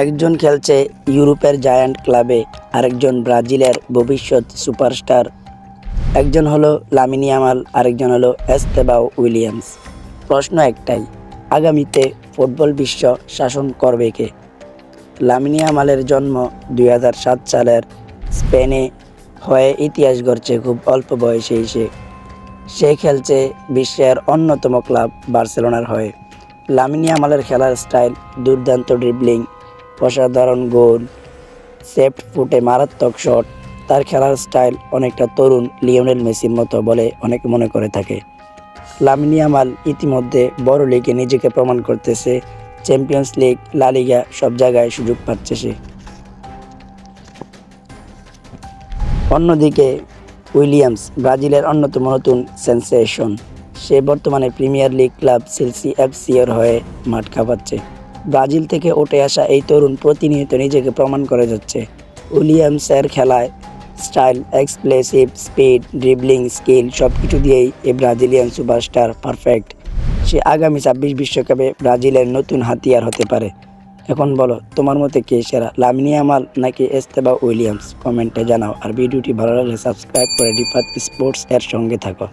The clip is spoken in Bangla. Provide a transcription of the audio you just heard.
একজন খেলছে ইউরোপের জায়ান্ট ক্লাবে, আরেকজন ব্রাজিলের ভবিষ্যৎ সুপারস্টার। একজন হলো লামিন ইয়ামাল, আরেকজন হলো এস্তেবাও উইলিয়ামস। প্রশ্ন একটাই, আগামীতে ফুটবল বিশ্ব শাসন করবে কে? লামিন ইয়ামালের জন্ম 2007 সালের স্পেনে হয়ে ইতিহাস গড়ছে খুব অল্প বয়সে সে খেলছে বিশ্বের অন্যতম ক্লাব বার্সেলোনার হয়ে। লামিন ইয়ামালের খেলার স্টাইল দুর্দান্ত, ড্রিবলিং, অসাধারণ গোল, সেফট ফুটে মারাত্মক শট। তার খেলার স্টাইল অনেকটা তরুণ লিওনেল মেসির মতো বলে অনেকে মনে করে থাকে। লামিন ইয়ামাল ইতিমধ্যে বড় লিগে নিজেকে প্রমাণ করতেছে, চ্যাম্পিয়ন্স লিগ, লা লিগা সব জায়গায় সুযোগ পাচ্ছে সে। অন্যদিকে উইলিয়ামস ব্রাজিলের অন্যতম নতুন সেন্সেশন। সে বর্তমানে premier league club Chelsea FC এর হয়ে মাঠ কাঁপাচ্ছে। ব্রাজিল থেকে উঠে আসা এই তরুণ প্রতিনিয়ত নিজেকে প্রমাণ করে যাচ্ছে। উইলিয়ামসের খেলায় স্টাইল, এক্সপ্লেসিভ স্পিড, ড্রিবলিং স্কিল সব কিছু দিয়েই এই ব্রাজিলিয়ান সুপারস্টার পারফেক্ট। সে আগামী 26 বিশ্বকাপে ব্রাজিলের নতুন হাতিয়ার হতে পারে। এখন বলো, তোমার মতে কে সেরা, লামিন ইয়ামাল নাকি এস্তেবাও উইলিয়ামস? কমেন্টে জানাও। আর ভিডিওটি ভালো লাগলে সাবস্ক্রাইব করে রিফাত স্পোর্টস এর সঙ্গে থাকো।